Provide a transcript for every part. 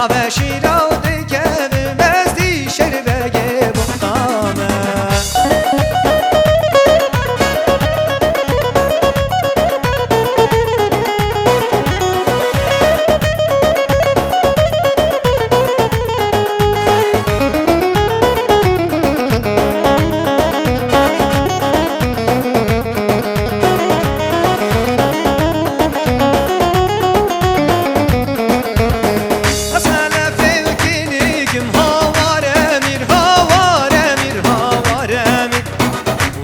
نوه شیراو دکه مزدی شربگه بختامه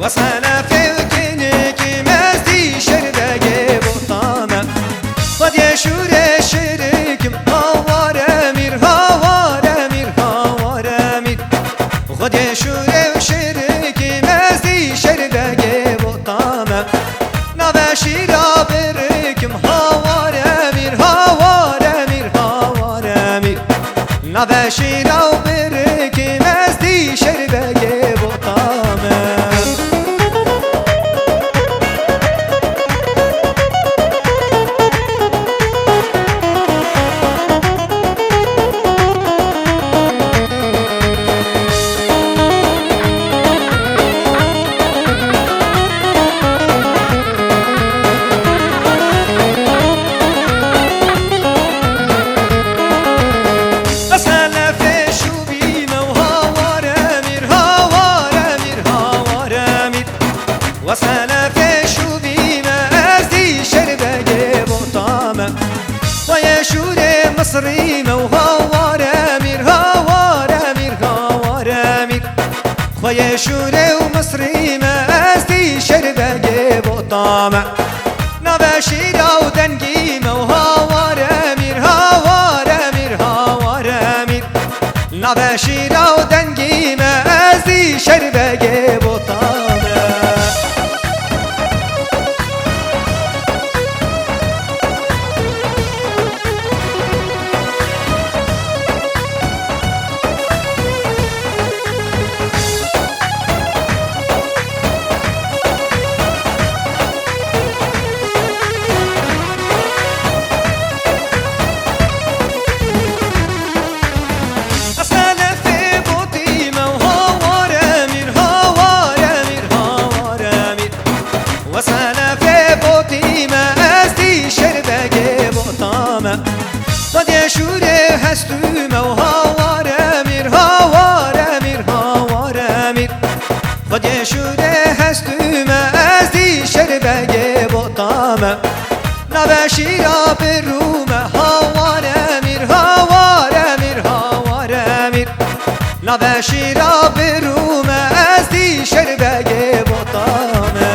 وصانا فيكنك مزدي شربقي بطامة قد يشور شركم هوار امير هوار امير هوار امير قد يشور شرك مزدي شربقي بطامة نباشيرا بركم هوار امير هوار امير هوار امير نباشيرا برك مزدي شربقي بطامة وصانا في شوبي ما أزدي شربقي بطامة ويشور مصري وهوار أمير هوار أمير هوار أمير ويشور مصري ما أزدي شربقي بطامة نباشيرا ودنقي وهوار أمير هوار أمير هوار أمير نباشيرا ودنقي ما أزدي شربقي بطامة وصانا في بوتي ما أزدي شربقي بطامة قد يشور هستومة وهوار أمير هوار أمير هوار أمير قد يشور هستومة أزدي شربقي بطامة نباشيرا بالرومة هوار أمير هوار أمير هوار أمير نباشيرا بالرومة أزدي شربقي بطامة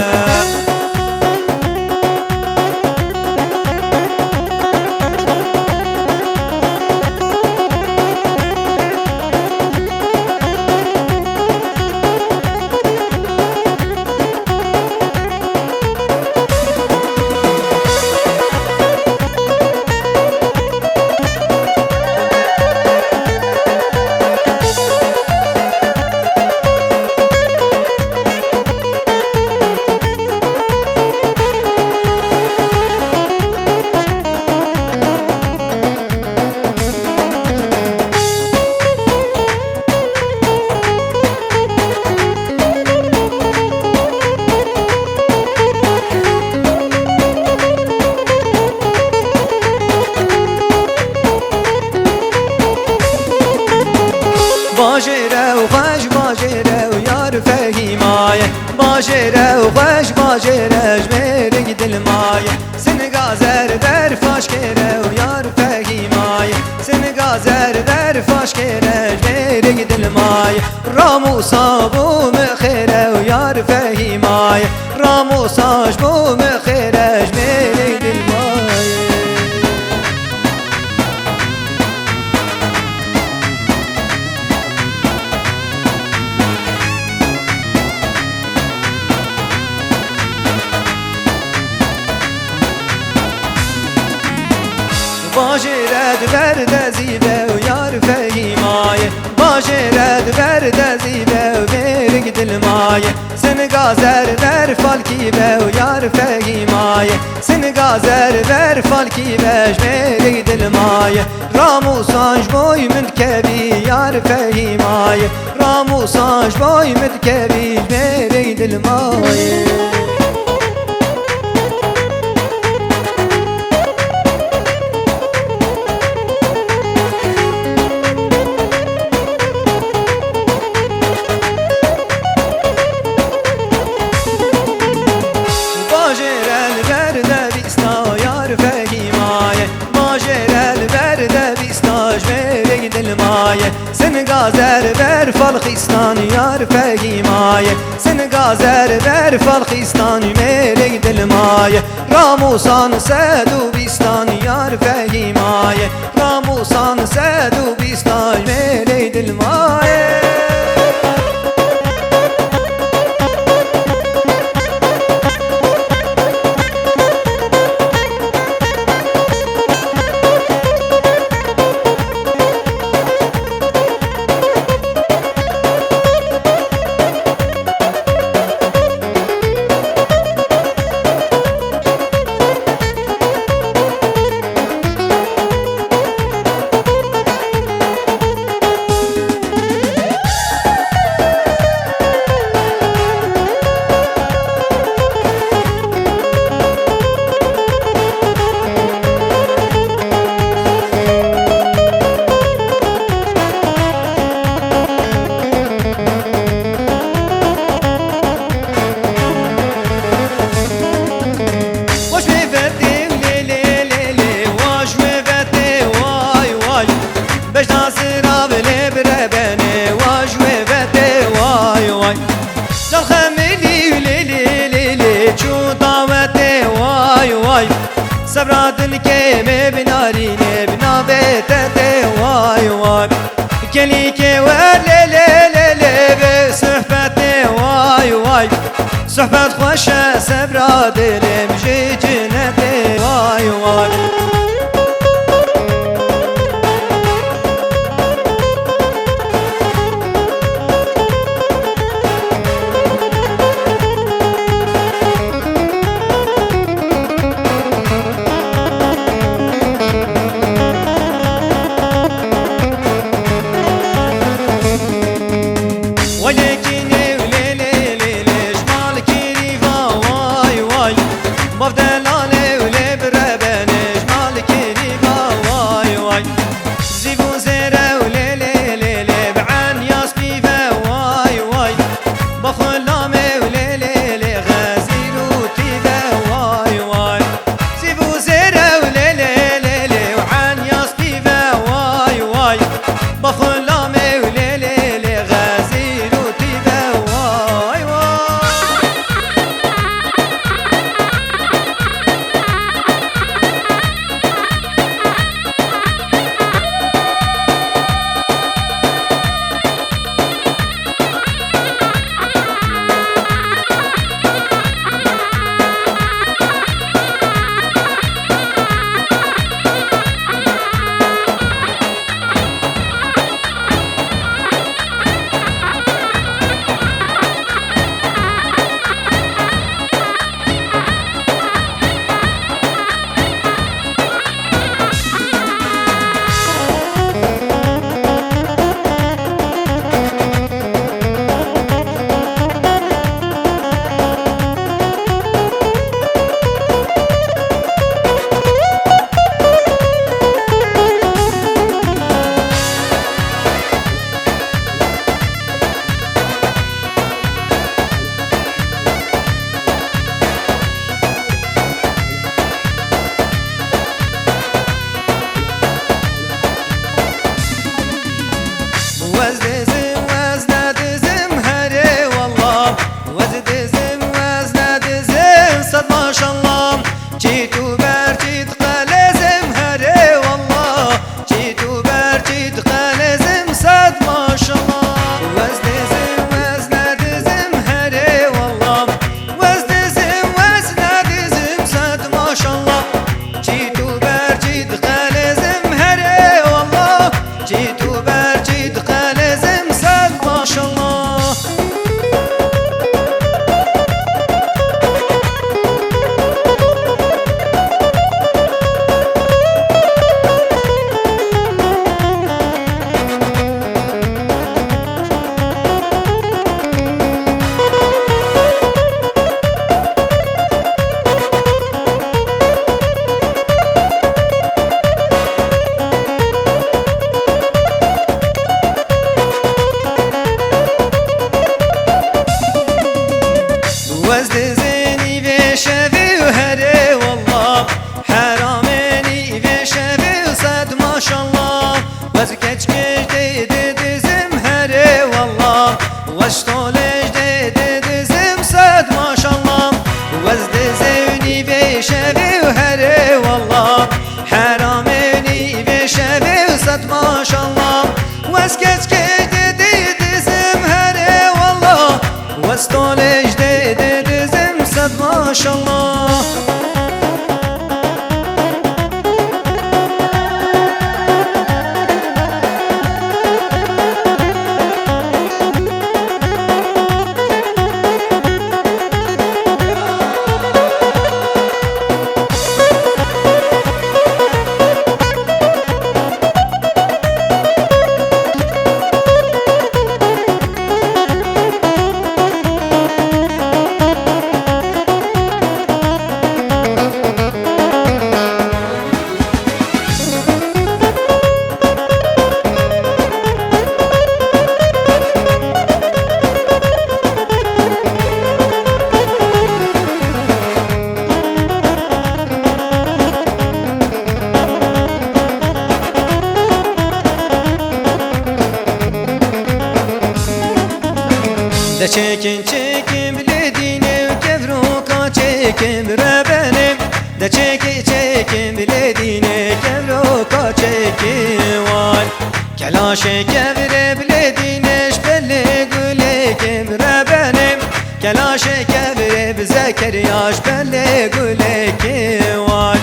باجره و خوش باجره و یار فهیمایه باجره و خوش باجره جمیرگ دل مایه سنگازر در فاش کره و یار فهیمایه سنگازر در فاش کره جمیرگ دل مایه رامو صابو مخیره و یار فهیمایه رامو ساش بو مخیره جمیرگ دل مایه باجرد برد زیبه و یار فهیمایه باجرد برد زیبه و برگ دل مایه سن گازر بر فالکی به و یار فهیمایه سن گازر بر فالکی بهش برگ دل مایه رامو سانج بوی من کبی یار فهیمایه رامو سانج بوی من کبی برگ دل مایه سن گازر بر فالخیستان یار فهیمایه سن گازر بر فالخیستان میرگ دل مایه راموسان سد و بیستان یار فهیمایه راموسان سد و بیستان میرگ دل مایه سبرا دل کے میں بناری نے بنا بیتے وائی وائی کلی کے لے لے لے لے بے صحبت وائی وائی صحبت خوش سبرا دل مجھے جنت وائی وائی maşallah. De çekin çekin bilediğini kevruka çekin bre benim. De çekin çekin bilediğini kevruka çekin var. Kelaşe kevre bilediğini şbelli güle kemre benim. Kelaşe kevre bize keryaş belli güle kim var.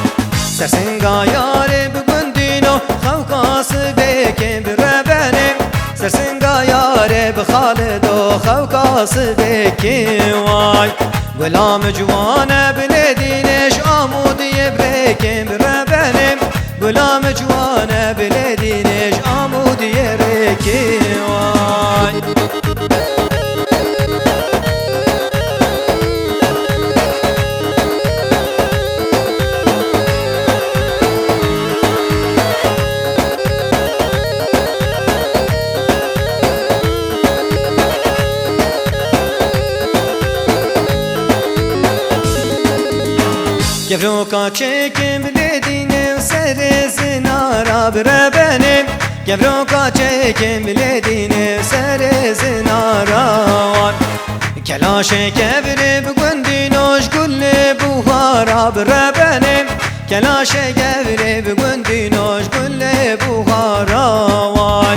Sersin gayare bugün dino kavkası bekim bre benim. Sersin gayare bkhalido kavkası bekim vay. Gulam cuvane biledineş amudiye brekim bre benim. Gulam cuvane biledineş amudiye rekim vay. Gevruka çekim bilediğini serezin ara bre benim. Gevruka çekim bilediğini serezin ara var. Kelaşe kevri bugün dinoş gülle buhara bre benim. Kelaşe kevri bugün dinoş gülle buhara var.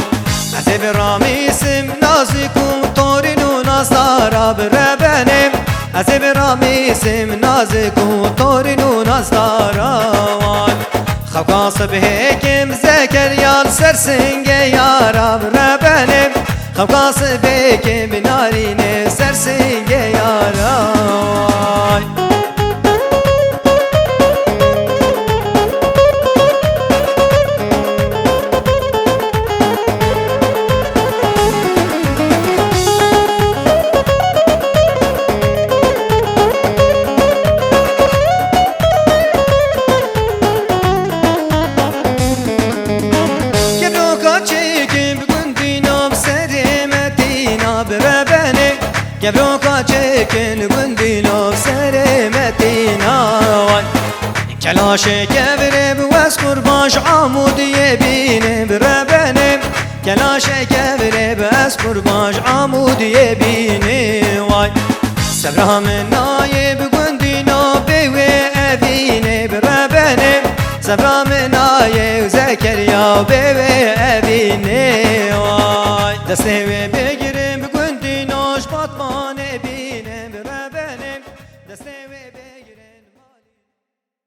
Azeb ramisim nazikum torinu nazara bre benim. Azeb ramisim nazikum torinu nazara var. Kavkası bekim zekeryal sersinge yara bre benim. Kavkası bekim narine sersinge yara var. Gevruka çekin gündino seremetina vay. Kelaşe kevre bves kurbaş amudiye bine bre benim. Kelaşe kevre bves kurbaş amudiye bine vay. Sevramın ayı gündino bewe evine bre benim. Sevramın ayı zekeriya bewe evine vay. Desteğe